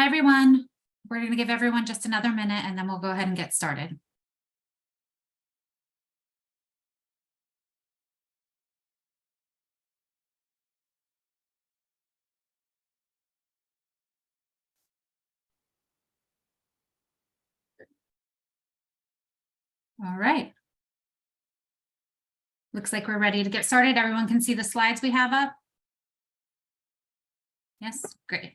Hi, everyone. We're going to give everyone just another minute and then we'll go ahead and get started. All right. Looks like we're ready to get started. Everyone can see the slides we have up. Yes, great.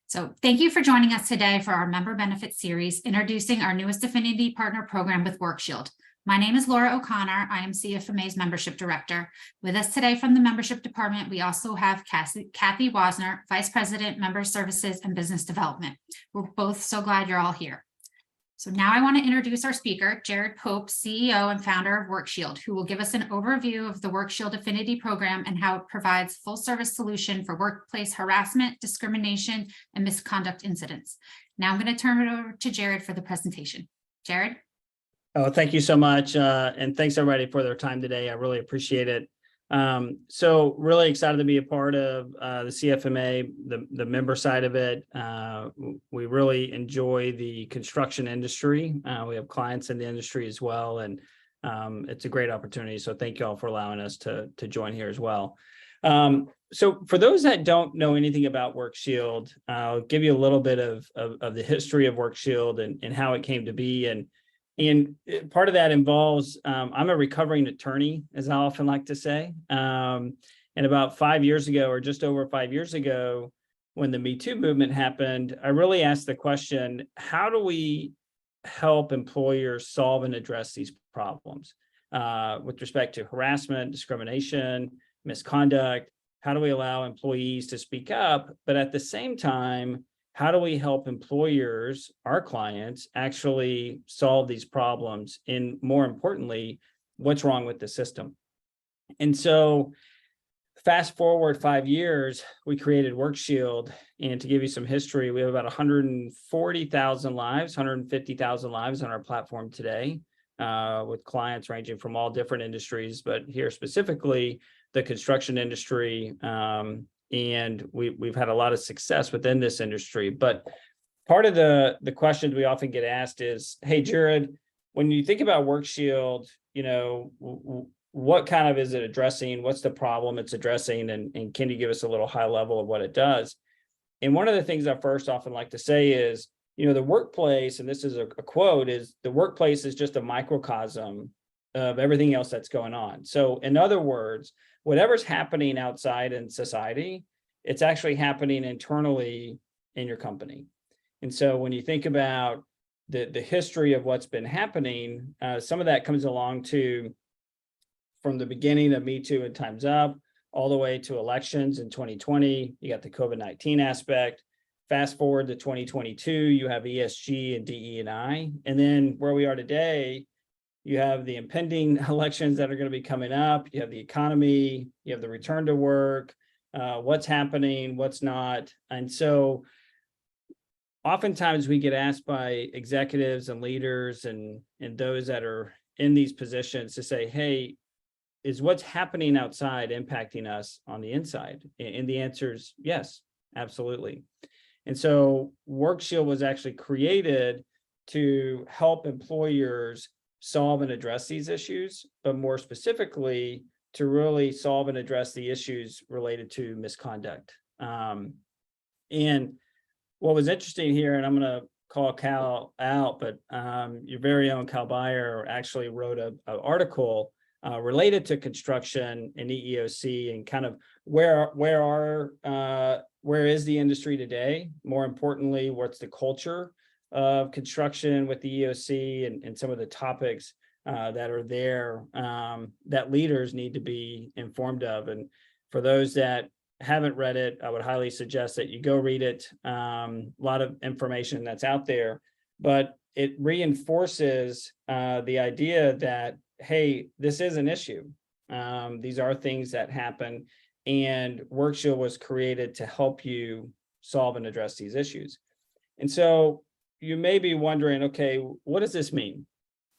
So thank you for joining us today for our member benefit series, introducing our newest affinity partner program with WorkShield. My name is Laura O'Connor. I am CFMA's membership director. With us today from the membership department, we also have Kathy Wasner, Vice President, Member Services and Business Development. We're both so glad you're all here. So now I want to introduce our speaker, Jared Pope, CEO and founder of WorkShield, who will give us an overview of the WorkShield Affinity program and how it provides full service solution for workplace harassment, discrimination, and misconduct incidents. Now I'm going to turn it over to Jared for the presentation. Jared? Oh, thank you so much. And thanks everybody for their time today. I really appreciate it. So really excited to be a part of the CFMA, the member side of it. We really enjoy the construction industry. We have clients in the industry as well, and it's a great opportunity. So thank you all for allowing us to join here as well. So for those that don't know anything about WorkShield, I'll give you a little bit of the history of WorkShield and how it came to be. And part of that involves, I'm a recovering attorney, as I often like to say. And about 5 years ago, or just over 5 years ago, when the Me Too movement happened, I really asked the question, how do we help employers solve and address these problems with respect to harassment, discrimination, misconduct? How do we allow employees to speak up? But at the same time, how do we help employers, our clients, actually solve these problems? And more importantly, what's wrong with the system? And so fast forward 5 years, we created WorkShield. And to give you some history, we have about 140,000 lives, 150,000 lives on our platform today, with clients ranging from all different industries, but here specifically, the construction industry. And we've had a lot of success within this industry. But part of the questions we often get asked is, hey, Jared, when you think about WorkShield, what kind of is it addressing? What's the problem it's addressing? And can you give us a little high level of what it does? And one of the things I first often like to say is, the workplace, and this is a quote, is the workplace is just a microcosm of everything else that's going on. So in other words, whatever's happening outside in society, it's actually happening internally in your company. And so when you think about the history of what's been happening, some of that comes along to from the beginning of Me Too and Time's Up, all the way to elections in 2020, you got the COVID-19 aspect. Fast forward to 2022, you have ESG and DE&I. And then where we are today, you have the impending elections that are going to be coming up. You have the economy, you have the return to work, what's happening, what's not. And so oftentimes we get asked by executives and leaders and those that are in these positions to say, hey, is what's happening outside impacting us on the inside? And the answer is yes, absolutely. And so WorkShield was actually created to help employers solve and address these issues, but more specifically, to really solve and address the issues related to misconduct. And what was interesting here, and I'm going to call Cal out, but your very own Cal Beyer actually wrote an article related to construction and EEOC and kind of where is the industry today? More importantly, what's the culture of construction with the EEOC and some of the topics that are there that leaders need to be informed of. And for those that haven't read it, I would highly suggest that you go read it. A lot of information that's out there, but it reinforces the idea that, hey, this is an issue. These are things that happen, and WorkShield was created to help you solve and address these issues. And so you may be wondering, okay, what does this mean,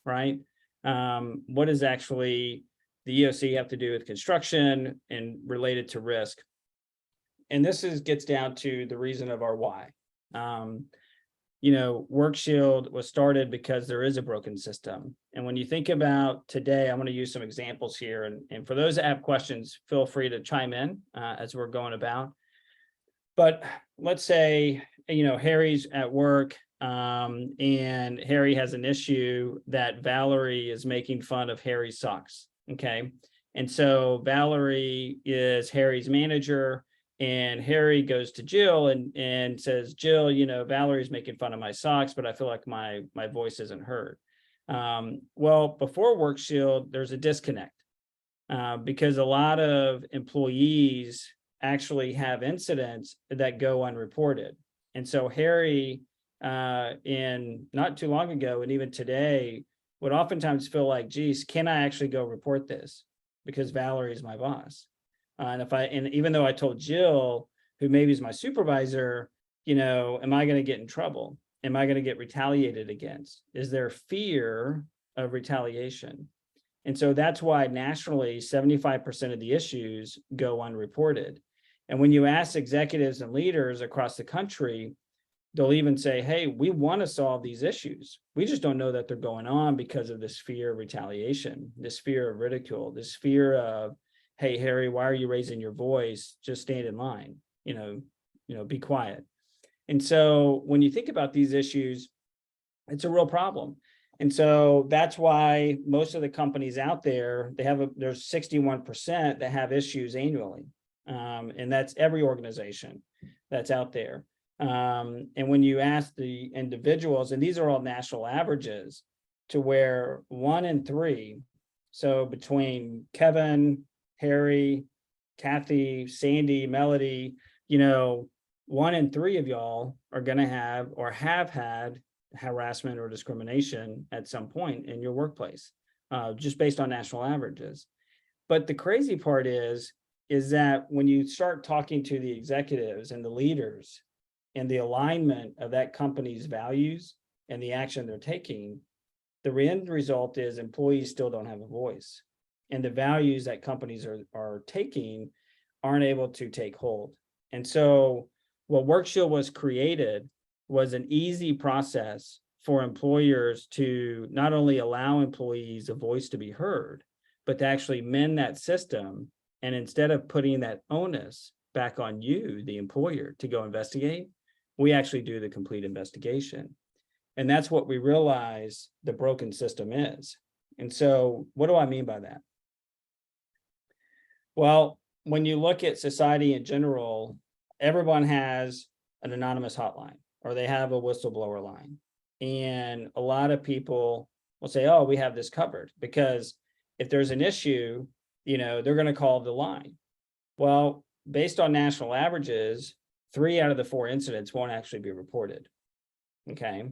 right? What does actually the EOC have to do with construction and related to risk? And this gets down to the reason of our why. WorkShield was started because there is a broken system. And when you think about today, I'm going to use some examples here. And for those that have questions, feel free to chime in as we're going about. But let's say, Harry's at work and Harry has an issue that Valerie is making fun of Harry's socks. Okay. And so Valerie is Harry's manager. And Harry goes to Jill and says, Jill, Valerie's making fun of my socks, but I feel like my voice isn't heard. Well, before WorkShield, there's a disconnect because a lot of employees actually have incidents that go unreported. And so Harry, in not too long ago, and even today, would oftentimes feel like, geez, can I actually go report this? Because Valerie is my boss. And even though I told Jill, who maybe is my supervisor, am I going to get in trouble? Am I going to get retaliated against? Is there fear of retaliation? And so that's why nationally, 75% of the issues go unreported. And when you ask executives and leaders across the country, they'll even say, hey, we want to solve these issues. We just don't know that they're going on because of this fear of retaliation, this fear of ridicule, this fear of, hey, Harry, why are you raising your voice? Just stand in line, be quiet. And so when you think about these issues, it's a real problem. And so that's why most of the companies out there, there's 61% that have issues annually. And that's every organization that's out there. And when you ask the individuals, and these are all national averages, to where 1 in 3, so between Kevin, Harry, Kathy, Sandy, Melody, 1 in 3 of y'all are going to have or have had harassment or discrimination at some point in your workplace, just based on national averages. But the crazy part is that when you start talking to the executives and the leaders and the alignment of that company's values and the action they're taking, the end result is employees still don't have a voice. And the values that companies are taking aren't able to take hold. And so what WorkShield was created was an easy process for employers to not only allow employees a voice to be heard, but to actually mend that system. And instead of putting that onus back on you, the employer, to go investigate, we actually do the complete investigation. And that's what we realize the broken system is. And so what do I mean by that? Well, when you look at society in general, everyone has an anonymous hotline or they have a whistleblower line. And a lot of people will say, oh, we have this covered because if there's an issue, they're going to call the line. Well, based on national averages, 3 out of the 4 incidents won't actually be reported. Okay.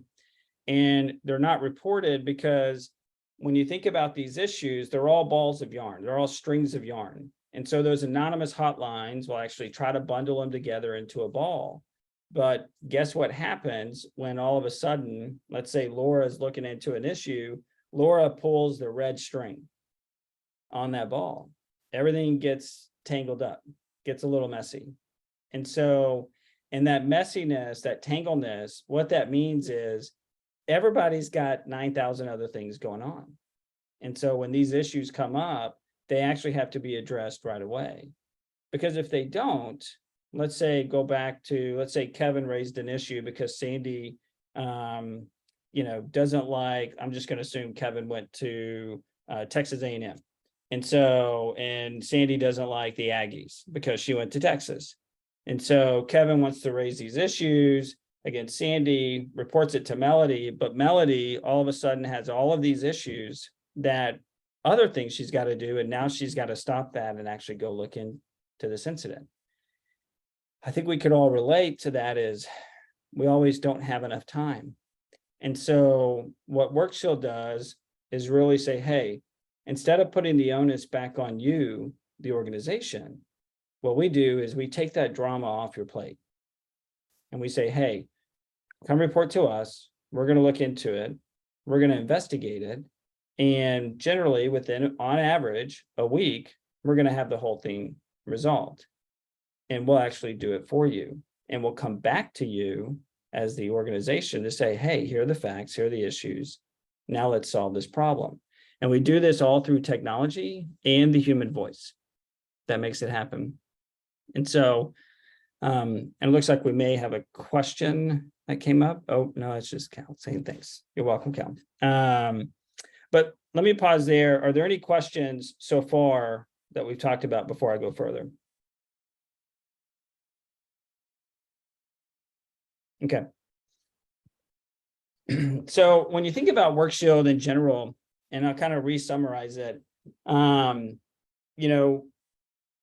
And they're not reported because when you think about these issues, they're all balls of yarn. They're all strings of yarn. And so those anonymous hotlines will actually try to bundle them together into a ball. But guess what happens when all of a sudden, let's say Laura is looking into an issue, Laura pulls the red string on that ball. Everything gets tangled up, gets a little messy. And so in that messiness, that tangleness, what that means is everybody's got 9,000 other things going on. And so when these issues come up, they actually have to be addressed right away. Because if they don't, let's say Kevin raised an issue because Sandy, doesn't like, I'm just going to assume Kevin went to Texas A&M. And Sandy doesn't like the Aggies because she went to Texas. And so Kevin wants to raise these issues against Sandy, reports it to Melody, but Melody all of a sudden has all of these issues that other things she's got to do. And now she's got to stop that and actually go look into this incident. I think we could all relate to that is we always don't have enough time. And so what WorkShield does is really say, hey, instead of putting the onus back on you, the organization, what we do is we take that drama off your plate. And we say, hey, come report to us. We're going to look into it. We're going to investigate it. And generally within, on average, a week, we're going to have the whole thing resolved. And we'll actually do it for you. And we'll come back to you as the organization to say, hey, here are the facts, here are the issues. Now let's solve this problem. And we do this all through technology and the human voice that makes it happen. And so, and it looks like we may have a question that came up. Oh, no, it's just Cal saying thanks. You're welcome, Cal. But let me pause there. Are there any questions so far that we've talked about before I go further? Okay. So when you think about WorkShield in general, and I'll kind of re-summarize it, you know,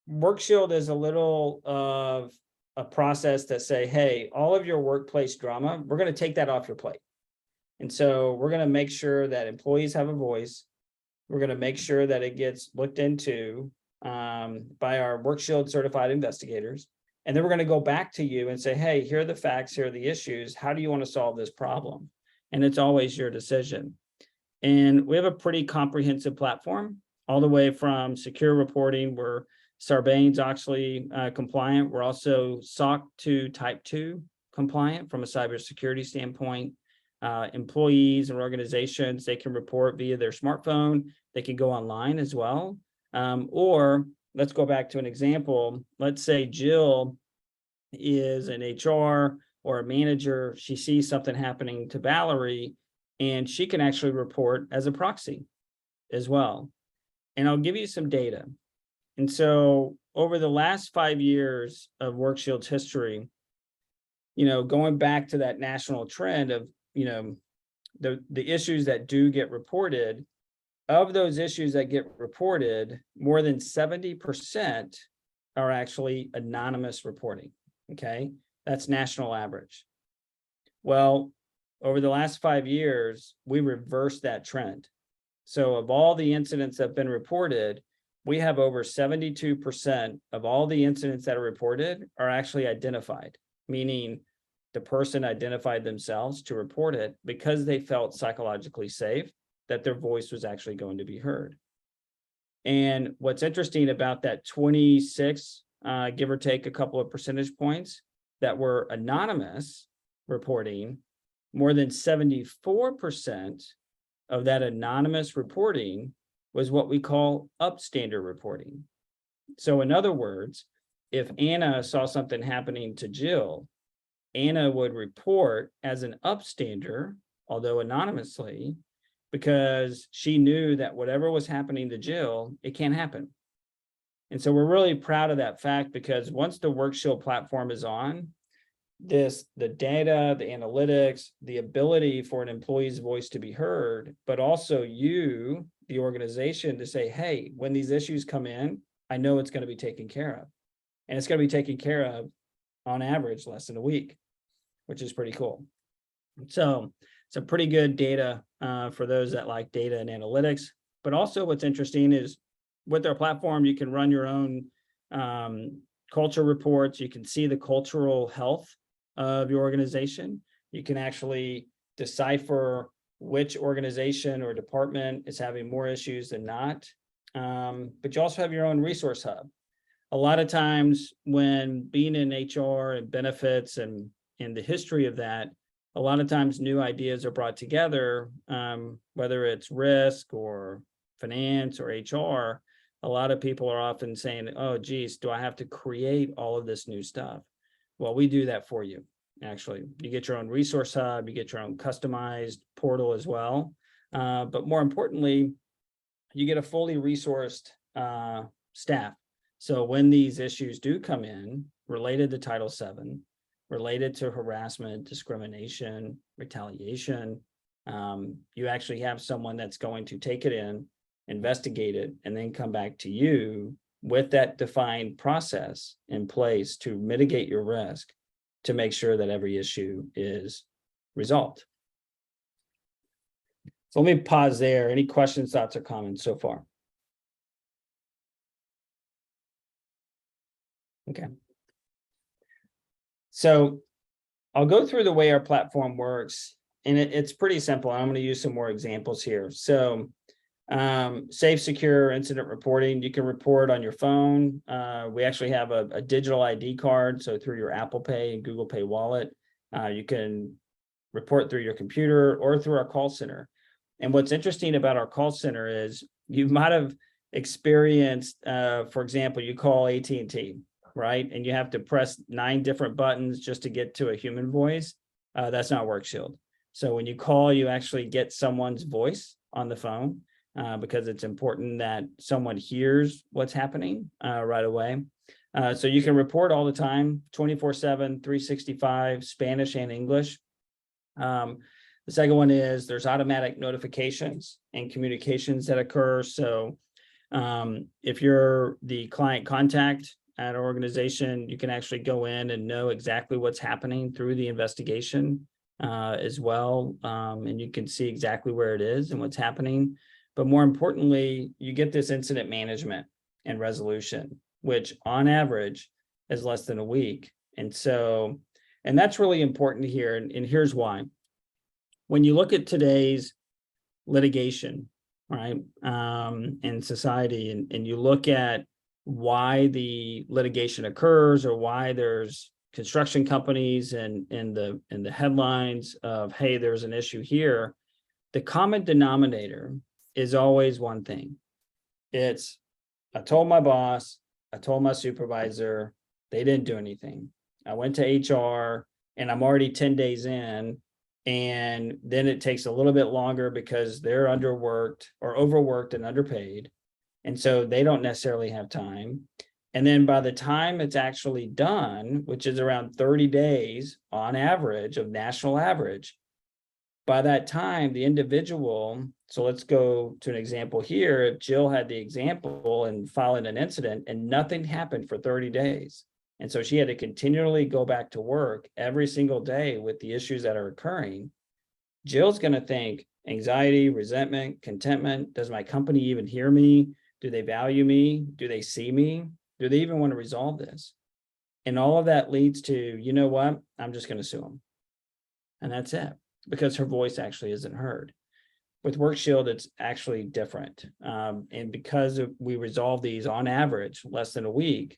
WorkShield is a little of a process that say, hey, all of your workplace drama, we're going to take that off your plate. And so we're going to make sure that employees have a voice. We're going to make sure that it gets looked into by our WorkShield certified investigators. And then we're going to go back to you and say, hey, here are the facts, here are the issues. How do you want to solve this problem? And it's always your decision. And we have a pretty comprehensive platform, all the way from secure reporting. We're Sarbanes-Oxley compliant. We're also SOC 2 Type 2 compliant from a cybersecurity standpoint. Employees and organizations, they can report via their smartphone. They can go online as well. Or let's go back to an example. Let's say Jill is an HR or a manager. She sees something happening to Valerie, and she can actually report as a proxy as well. And I'll give you some data. And so over the last 5 years of WorkShield's history, you know, going back to that national trend of, you know, the issues that do get reported, of those issues that get reported, more than 70% are actually anonymous reporting. Okay, that's national average. Well, over the last 5 years, we reversed that trend. So of all the incidents that have been reported, we have over 72% of all the incidents that are reported are actually identified, meaning the person identified themselves to report it because they felt psychologically safe that their voice was actually going to be heard. And what's interesting about that 26, give or take a couple of percentage points, that were anonymous reporting, more than 74% of that anonymous reporting was what we call upstander reporting. So in other words, if Anna saw something happening to Jill, Anna would report as an upstander, although anonymously, because she knew that whatever was happening to Jill, it can't happen. And so we're really proud of that fact, because once the WorkShield platform is on, the data, the analytics, the ability for an employee's voice to be heard, but also you, the organization, to say, hey, when these issues come in, I know it's going to be taken care of. And it's going to be taken care of on average less than a week, which is pretty cool. So it's a pretty good data for those that like data and analytics. But also what's interesting is with our platform, you can run your own culture reports. You can see the cultural health of your organization. You can actually decipher which organization or department is having more issues than not. But you also have your own resource hub. A lot of times when being in HR and benefits and the history of that, a lot of times new ideas are brought together, whether it's risk or finance or HR. A lot of people are often saying, oh, geez, do I have to create all of this new stuff? Well, we do that for you, actually. You get your own resource hub, you get your own customized portal as well. But more importantly, you get a fully resourced staff. So when these issues do come in related to Title VII, related to harassment, discrimination, retaliation, you actually have someone that's going to take it in, investigate it, and then come back to you with that defined process in place to mitigate your risk, to make sure that every issue is resolved. So let me pause there. Any questions, thoughts, or comments so far? Okay. So I'll go through the way our platform works, and it's pretty simple. I'm going to use some more examples here. So safe, secure incident reporting, you can report on your phone. We actually have a digital ID card. So through your Apple Pay and Google Pay wallet, You can report through your computer or through our call center. And what's interesting about our call center is you might have experienced, for example, you call AT&T, right? And you have to press 9 different buttons just to get to a human voice. That's not WorkShield. So when you call, you actually get someone's voice on the phone because it's important that someone hears what's happening right away. So you can report all the time, 24/7, 365, Spanish and English. The second one is there's automatic notifications and communications that occur. So if you're the client contact at our organization, you can actually go in and know exactly what's happening through the investigation as well. And you can see exactly where it is and what's happening. But more importantly, you get this incident management and resolution, which on average is less than a week. And that's really important here. And here's why. When you look at today's litigation, right, in society, and you look at why the litigation occurs or why there's construction companies and the headlines of, hey, there's an issue here, the common denominator is always one thing. It's, I told my boss, I told my supervisor, they didn't do anything. I went to HR and I'm already 10 days in. And then it takes a little bit longer because they're underworked or overworked and underpaid. And so they don't necessarily have time. And then by the time it's actually done, which is around 30 days on average of national average, by that time, the individual, so let's go to an example here. If Jill had the example and filing an incident and nothing happened for 30 days, and so she had to continually go back to work every single day with the issues that are occurring, Jill's going to think anxiety, resentment, contentment. Does my company even hear me? Do they value me? Do they see me? Do they even want to resolve this? And all of that leads to, you know what? I'm just going to sue them. And that's it, because her voice actually isn't heard. With WorkShield, it's actually different. And because we resolve these on average less than a week,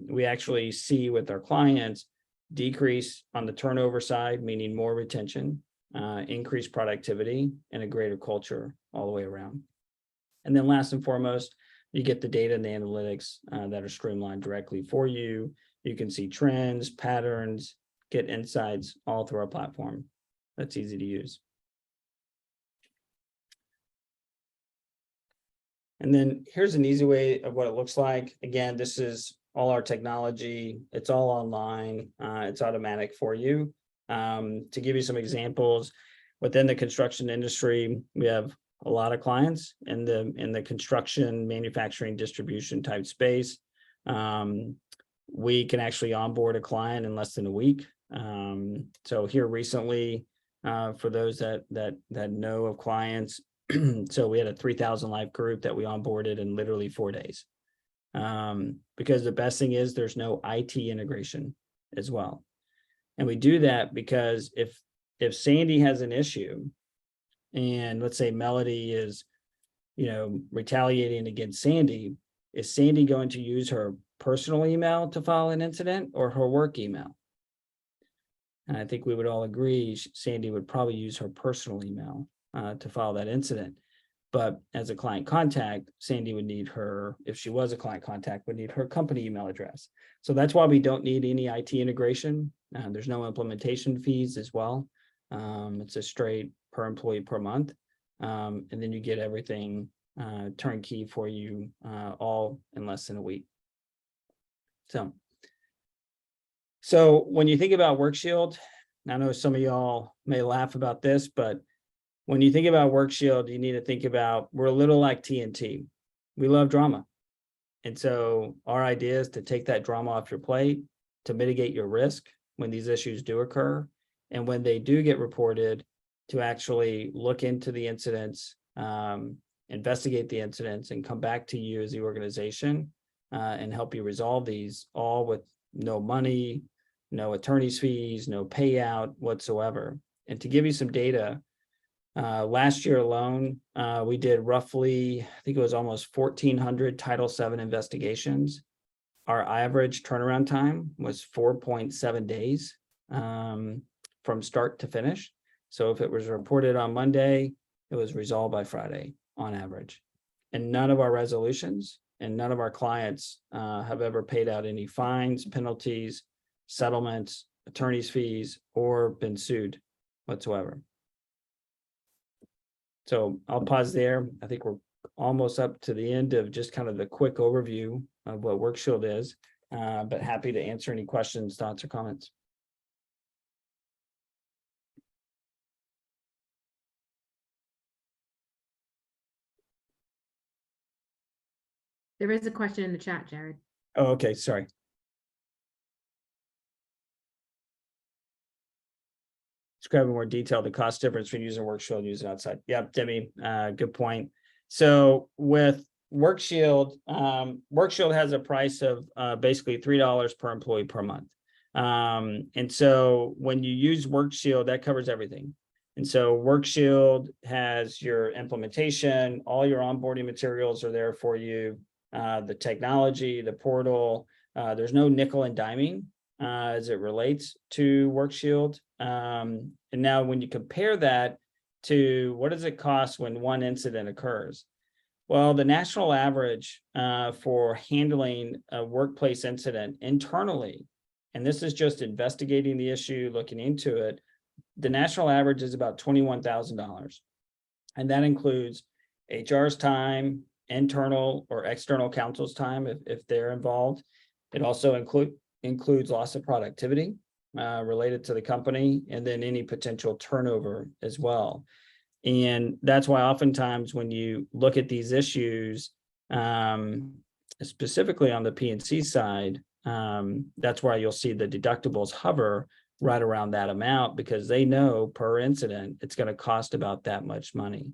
we actually see with our clients decrease on the turnover side, meaning more retention, increased productivity, and a greater culture all the way around. And then last and foremost, you get the data and the analytics that are streamlined directly for you. You can see trends, patterns, get insights all through our platform. That's easy to use. And then here's an easy way of what it looks like. Again, this is all our technology. It's all online. It's automatic for you. To give you some examples, within the construction industry, we have a lot of clients in the construction, manufacturing, distribution type space. We can actually onboard a client in less than a week. So here recently, for those that know of clients, so we had a 3,000 life group that we onboarded in literally 4 days. Because the best thing is there's no IT integration as well. And we do that because if Sandy has an issue and let's say Melody is, retaliating against Sandy, is Sandy going to use her personal email to file an incident or her work email? And I think we would all agree Sandy would probably use her personal email to file that incident. But as a client contact, Sandy would need her, if she was a client contact, would need her company email address. So that's why we don't need any IT integration. There's no implementation fees as well. It's a straight per employee per month. And then you get everything turnkey for you all in less than a week. So when you think about WorkShield, I know some of y'all may laugh about this, but when you think about WorkShield, you need to think about, we're a little like TNT. We love drama. And so our idea is to take that drama off your plate, to mitigate your risk when these issues do occur. And when they do get reported, to actually look into the incidents, investigate the incidents, and come back to you as the organization and help you resolve these, all with no money, no attorney's fees, no payout whatsoever. And to give you some data, last year alone, we did roughly, I think it was almost 1,400 Title VII investigations. Our average turnaround time was 4.7 days. from start to finish. So if it was reported on Monday, it was resolved by Friday on average. And none of our resolutions and none of our clients have ever paid out any fines, penalties, settlements, attorney's fees, or been sued whatsoever. So I'll pause there. I think we're almost up to the end of just kind of the quick overview of what WorkShield is, but happy to answer any questions, thoughts, or comments. There is a question in the chat, Jared. Oh, okay, sorry. Describe in more detail the cost difference between using WorkShield and using outside. Yep, Debbie, good point. So with WorkShield, WorkShield has a price of basically $3 per employee per month. And so when you use WorkShield, that covers everything. And so WorkShield has your implementation, all your onboarding materials are there for you, the technology, the portal. There's no nickel and diming as it relates to WorkShield. And now when you compare that to what does it cost when one incident occurs? Well, the national average for handling a workplace incident internally, and this is just investigating the issue, looking into it, the national average is about $21,000. And that includes HR's time, internal or external counsel's time if they're involved. It also includes loss of productivity related to the company, and then any potential turnover as well. And that's why oftentimes when you look at these issues, specifically on the P&C side, that's why you'll see the deductibles hover right around that amount, because they know per incident, it's going to cost about that much money.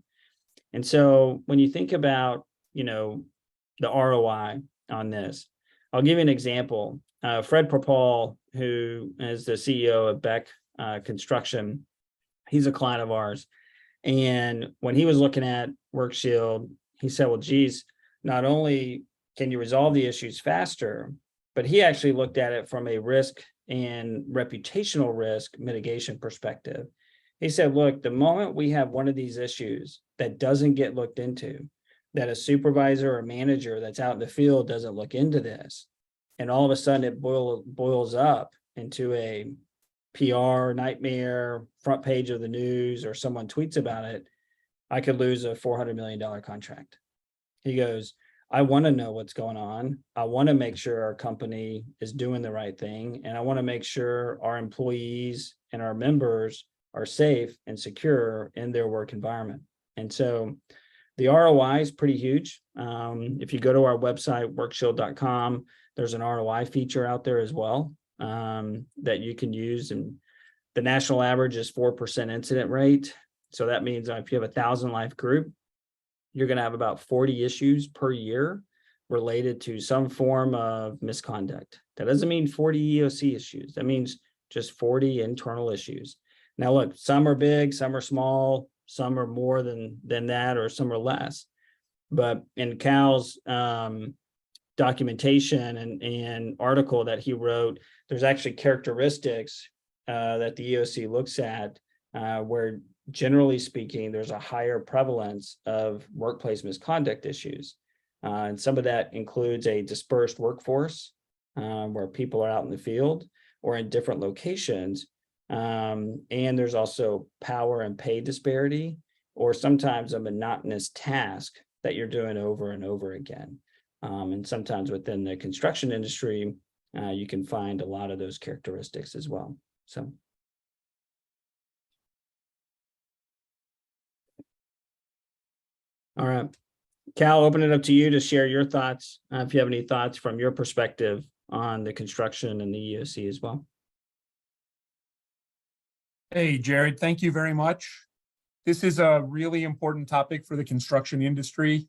And so when you think about, the ROI on this, I'll give you an example. Fred Propal, who is the CEO of Beck Construction, he's a client of ours. And when he was looking at WorkShield, he said, well, geez, not only can you resolve the issues faster, but he actually looked at it from a risk and reputational risk mitigation perspective. He said, look, the moment we have one of these issues that doesn't get looked into, that a supervisor or manager that's out in the field doesn't look into this, and all of a sudden it boils up into a PR nightmare, front page of the news, or someone tweets about it, I could lose a $400 million contract. He goes, I want to know what's going on. I want to make sure our company is doing the right thing. And I want to make sure our employees and our members are safe and secure in their work environment. And so the ROI is pretty huge. If you go to our website, workshield.com, there's an ROI feature out there as well that you can use. And the national average is 4% incident rate. So that means if you have 1,000 life group, you're going to have about 40 issues per year related to some form of misconduct. That doesn't mean 40 EOC issues. That means just 40 internal issues. Now, look, some are big, some are small, some are more than that, or some are less. But in Cal's documentation and article that he wrote, there's actually characteristics that the EOC looks at where, generally speaking, there's a higher prevalence of workplace misconduct issues. And some of that includes a dispersed workforce where people are out in the field or in different locations. And there's also power and pay disparity, or sometimes a monotonous task that you're doing over and over again. And sometimes within the construction industry, you can find a lot of those characteristics as well. So. All right, Cal, open it up to you to share your thoughts. If you have any thoughts from your perspective on the construction and the EOC as well. Hey, Jared, thank you very much. This is a really important topic for the construction industry.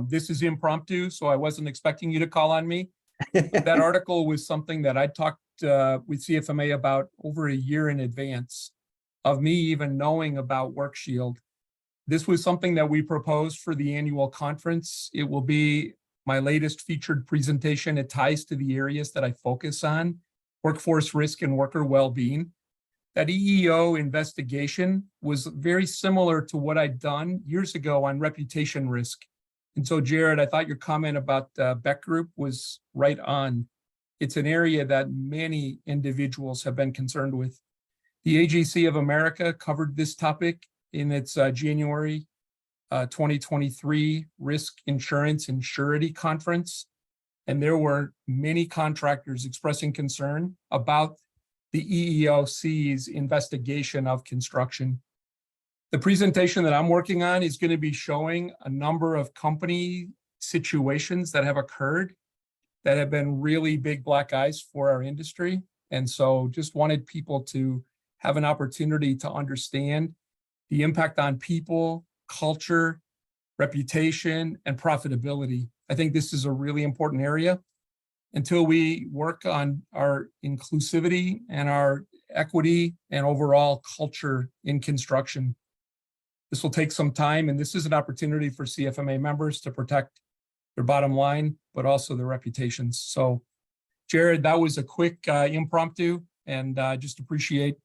This is impromptu, so I wasn't expecting you to call on me. That article was something that I talked with CFMA about over a year in advance of me even knowing about WorkShield. This was something that we proposed for the annual conference. It will be my latest featured presentation. It ties to the areas that I focus on: workforce risk and worker well-being. that EEO investigation was very similar to what I'd done years ago on reputation risk. And so, Jared, I thought your comment about Beck Group was right on. It's an area that many individuals have been concerned with. The AGC of America covered this topic in its January 2023 Risk Insurance and Surety Conference. And there were many contractors expressing concern about the EEOC's investigation of construction. The presentation that I'm working on is going to be showing a number of company situations that have occurred that have been really big black eyes for our industry. And so just wanted people to have an opportunity to understand the impact on people, culture, reputation, and profitability. I think this is a really important area. Until we work on our inclusivity and our equity and overall culture in construction, this will take some time, and this is an opportunity for CFMA members to protect their bottom line, but also their reputations. So, Jared, that was a quick impromptu, and just appreciate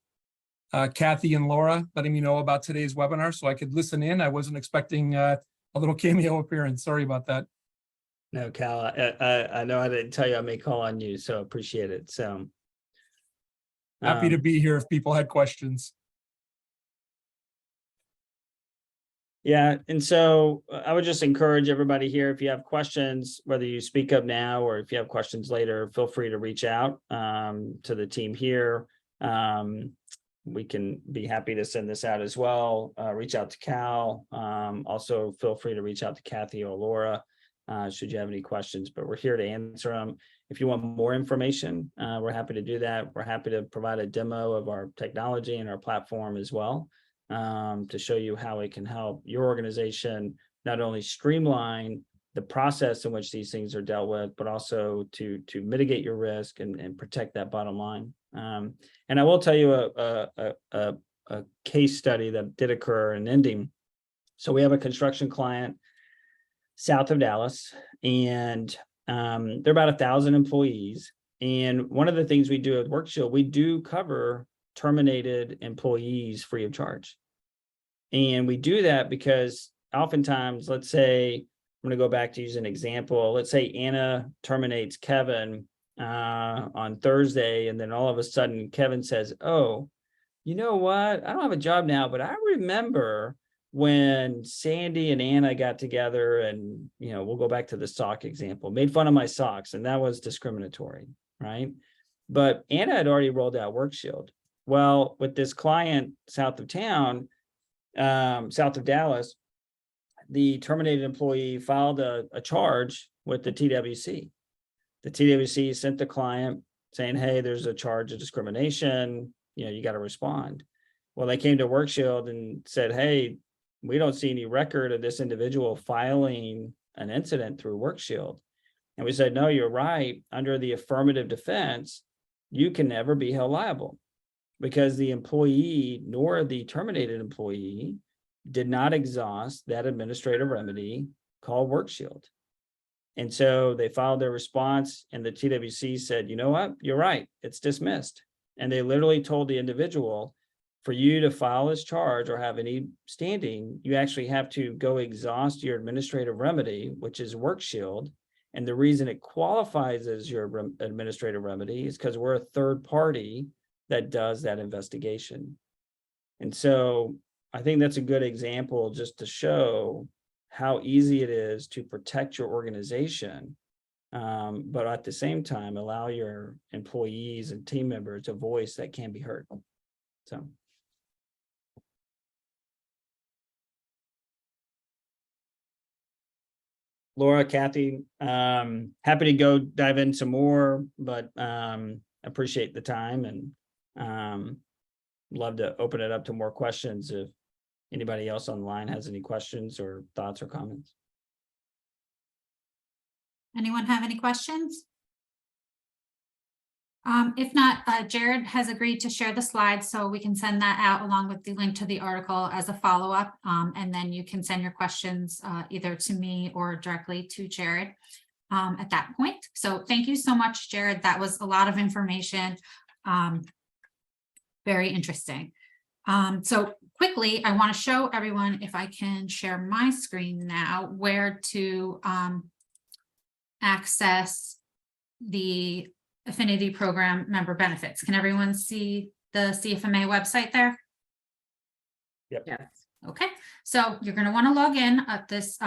Kathy and Laura letting me know about today's webinar so I could listen in. I wasn't expecting a little cameo appearance. Sorry about that. No, Cal, I know I didn't tell you I may call on you, so appreciate it. So Happy to be here if people had questions. yeah, and so I would just encourage everybody here, if you have questions, whether you speak up now or if you have questions later, feel free to reach out to the team here. We can be happy to send this out as well. Reach out to Cal. Also, feel free to reach out to Kathy or Laura should you have any questions, but we're here to answer them. If you want more information, we're happy to do that. We're happy to provide a demo of our technology and our platform as well, to show you how it can help your organization not only streamline the process in which these things are dealt with, but also to mitigate your risk and protect that bottom line. And I will tell you a case study that did occur in ending. So we have a construction client south of Dallas, and they're about 1,000 employees. And one of the things we do at WorkShield, we do cover terminated employees free of charge. And we do that because oftentimes, let's say, I'm going to go back to use an example. Let's say Anna terminates Kevin on Thursday, and then all of a sudden Kevin says, oh, you know what? I don't have a job now, but I remember when Sandy and Anna got together and, you know, we'll go back to the sock example, made fun of my socks, and that was discriminatory, right? But Anna had already rolled out WorkShield. Well, with this client south of town, south of Dallas, the terminated employee filed a charge with the TWC. The TWC sent the client saying, hey, there's a charge of discrimination, you know, you got to respond. Well, they came to WorkShield and said, hey, we don't see any record of this individual filing an incident through WorkShield. And we said, no, you're right. Under the affirmative defense, you can never be held liable because the employee nor the terminated employee did not exhaust that administrative remedy called WorkShield. And so they filed their response, and the TWC said, you know what, you're right, it's dismissed. And they literally told the individual, for you to file this charge or have any standing, you actually have to go exhaust your administrative remedy, which is WorkShield. And the reason it qualifies as your administrative remedy is because we're a third party that does that investigation. And so I think that's a good example just to show how easy it is to protect your organization, but at the same time, allow your employees and team members a voice that can be heard. So. Laura, Kathy, happy to go dive in some more, but appreciate the time and love to open it up to more questions if anybody else online has any questions or thoughts or comments. Anyone have any questions? If not, Jared has agreed to share the slides, so we can send that out along with the link to the article as a follow-up, and then you can send your questions either to me or directly to Jared at that point. So thank you so much, Jared. That was a lot of information. Very interesting. So quickly, I want to show everyone, if I can share my screen now, where to access the affinity program member benefits. Can everyone see the CFMA website there? Yes. Okay, so you're going to want to log in at this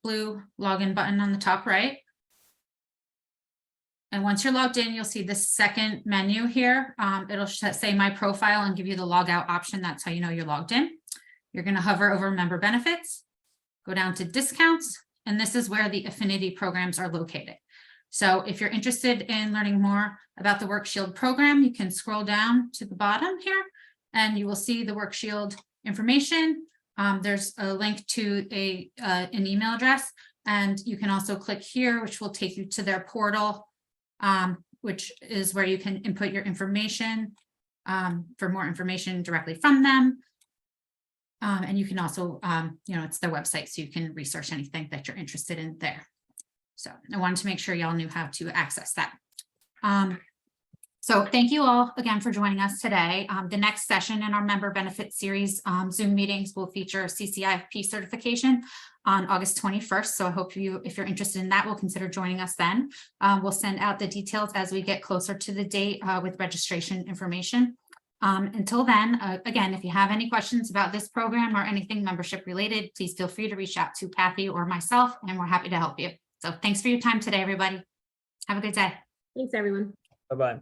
blue login button on the top right. And once you're logged in, you'll see the second menu here. It'll say my profile and give you the log out option. That's how you know you're logged in. You're going to hover over member benefits, go down to discounts, and this is where the affinity programs are located. So if you're interested in learning more about the WorkShield program, you can scroll down to the bottom here and you will see the WorkShield information. There's a link to an email address, and you can also click here, which will take you to their portal, which is where you can input your information for more information directly from them. And you can also, it's their website, so you can research anything that you're interested in there. So I wanted to make sure y'all knew how to access that. So thank you all again for joining us today. The next session in our member benefit series Zoom meetings will feature CCIP certification on August 21st. So I hope if you're interested in that, will consider joining us then. We'll send out the details as we get closer to the date with registration information. Until then, again, if you have any questions about this program or anything membership related, please feel free to reach out to Kathy or myself, and we're happy to help you. So thanks for your time today, everybody. Have a good day. Thanks, everyone. Bye-bye.